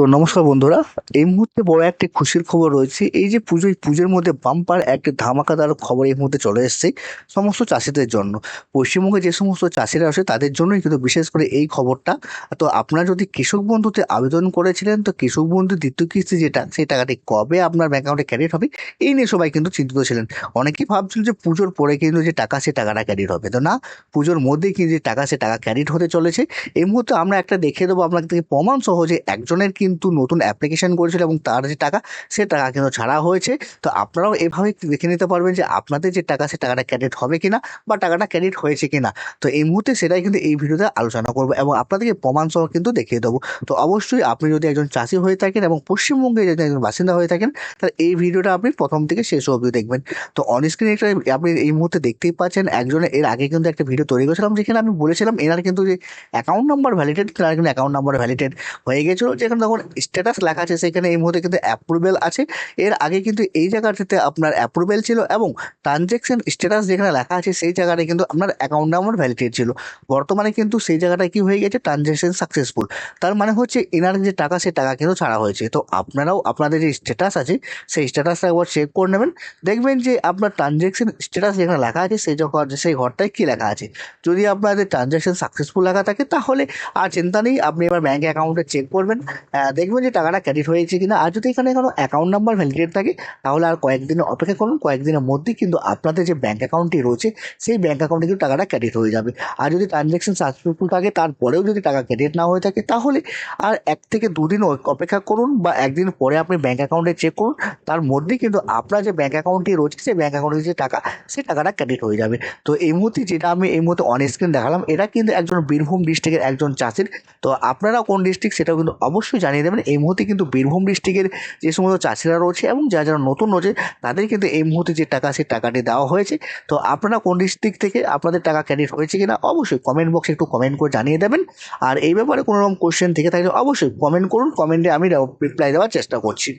তো নমস্কার বন্ধুরা। এই মুহূর্তে বড় একটা খুশির খবর রয়েছে। এই যে পুজো, এই পুজোর মধ্যে বাম্পার একটা ধামাকাদার খবর এই মুহূর্তে চলে এসেছে সমস্ত চাষিদের জন্য। পশ্চিমবঙ্গে যে সমস্ত চাষিরা আছে তাদের জন্যই কিন্তু বিশেষ করে এই খবরটা। তো আপনারা যদি কৃষক বন্ধুতে আবেদন করেছিলেন, তো কৃষক বন্ধু দ্বিতীয় কিস্তি যেটা, সেই টাকাটি কবে আপনার ব্যাংক অ্যাকাউন্টে ক্রেডিট হবে, এই নিয়ে সবাই কিন্তু চিন্তিত ছিলেন। অনেকেই ভাবছিল যে পুজোর পরে কিন্তু যে টাকা, সে টাকাটা ক্রেডিট হবে। তো না, পুজোর মধ্যেই কিন্তু যে টাকা, সে টাকা ক্রেডিট হতে চলেছে। এই মুহূর্তে আমরা একটা দেখিয়ে দেবো আপনাকে থেকে প্রমাণ সহ যে একজনের কিন্তু নতুন অ্যাপ্লিকেশন করেছিল এবং তার যে টাকা, সে টাকা কিন্তু ছাড়া হয়েছে। তো আপনারাও এভাবে দেখে নিতে পারবেন যে আপনাদের যে টাকা, সে টাকাটা ক্রেডিট হবে কিনা বা টাকাটা ক্রেডিট হয়েছে কিনা। তো এই মুহূর্তে সেটাই কিন্তু এই ভিডিওতে আলোচনা করবো এবং আপনাদেরকে প্রমাণ সহ কিন্তু দেখিয়ে দেবো। তো অবশ্যই আপনি যদি একজন চাষি হয়ে থাকেন এবং পশ্চিমবঙ্গে যদি একজন বাসিন্দা হয়ে থাকেন, তাহলে এই ভিডিওটা আপনি প্রথম থেকে শেষ অবধি দেখবেন। তো অন স্ক্রিনে একটা আপনি এই মুহূর্তে দেখতেই পাচ্ছেন, একজনের এর আগে কিন্তু একটা ভিডিও তৈরি করেছিলাম যেখানে আমি বলেছিলাম এনার কিন্তু যে অ্যাকাউন্ট নাম্বার ভ্যালিডেট, তার কিন্তু অ্যাকাউন্ট নাম্বার ভ্যালিডেট হয়ে গেছিলো। যেখানে তখন স্ট্যাটাস লেখা আছে, সেখানে এই মুহূর্তে কিন্তু অ্যাপ্রুভেল আছে। এর আগে কিন্তু এই জায়গাটাতে আপনার অ্যাপ্রুভেল ছিল এবং ট্রানজ্যাকশন স্ট্যাটাস যেখানে লেখা আছে সেই জায়গাটায় কিন্তু আপনার অ্যাকাউন্ট নাম্বার ভ্যালিডেট ছিল। বর্তমানে কিন্তু সেই জায়গাটায় কি হয়ে গেছে, ট্রানজ্যাকশন সাকসেসফুল। তার মানে হচ্ছে এনার যে টাকা, সে টাকা কিন্তু ছাড়া হয়েছে। তো আপনারাও আপনাদের যে স্ট্যাটাস আছে, সেই স্ট্যাটাসটা একবার চেক করে নেবেন। দেখবেন যে আপনার ট্রানজ্যাকশন স্ট্যাটাস যেখানে লেখা আছে সেই যখন সেই ঘরটায় কী লেখা আছে। যদি আপনাদের ট্রানজ্যাকশন সাকসেসফুল লেখা থাকে তাহলে আর চিন্তা নেই, আপনি এবার ব্যাঙ্ক অ্যাকাউন্টে চেক করবেন, দেখবেন যে টাকাটা ক্রেডিট হয়েছে কিনা। আর যদি এখানে কোনো অ্যাকাউন্ট নাম্বার ভ্যালিডেট থাকে তাহলে আর কয়েকদিনের অপেক্ষা করুন, কয়েকদিনের মধ্যেই কিন্তু আপনাদের যে ব্যাঙ্ক অ্যাকাউন্টটি রয়েছে সেই ব্যাঙ্ক অ্যাকাউন্টে কিন্তু টাকাটা ক্রেডিট হয়ে যাবে। আর যদি ট্রানজ্যাকশন সাকসেসফুল থাকে তারপরেও যদি টাকা ক্রেডিট না হয়ে থাকে, তাহলে আর 1 থেকে 2 দিন অপেক্ষা করুন বা একদিন পরে আপনি ব্যাঙ্ক অ্যাকাউন্টে চেক করুন। তার মধ্যেই কিন্তু আপনার যে ব্যাঙ্ক অ্যাকাউন্টটি রয়েছে সেই ব্যাঙ্ক অ্যাকাউন্টে যে টাকা, সেই টাকাটা ক্রেডিট হয়ে যাবে। তো এই মুহূর্তে যেটা আমি এই মুহূর্তে অন স্ক্রিন দেখালাম, এটা কিন্তু একজন বীরভূম ডিস্ট্রিক্টের একজন চাষির। তো আপনারা কোন ডিস্ট্রিক্ট সেটাও কিন্তু অবশ্যই জানিয়ে দেবেন। এই মুহূর্তে কিন্তু বীরভূম ডিস্ট্রিক্টের যে সমস্ত চাষিরা রয়েছে এবং যারা যারা নতুন রয়েছে, তাদের কিন্তু এই মুহূর্তে যে টাকা, সেই টাকাটি দেওয়া হয়েছে। তো আপনারা কোন ডিস্ট্রিক্ট থেকে আপনাদের টাকা ক্রেডিট হয়েছে কিনা অবশ্যই কমেন্ট বক্সে একটু কমেন্ট করে জানিয়ে দেবেন। আর এই ব্যাপারে কোনো রকম কোশ্চেন থেকে থাকলে অবশ্যই কমেন্ট করুন, কমেন্টে আমি রিপ্লাই দেওয়ার চেষ্টা করছি।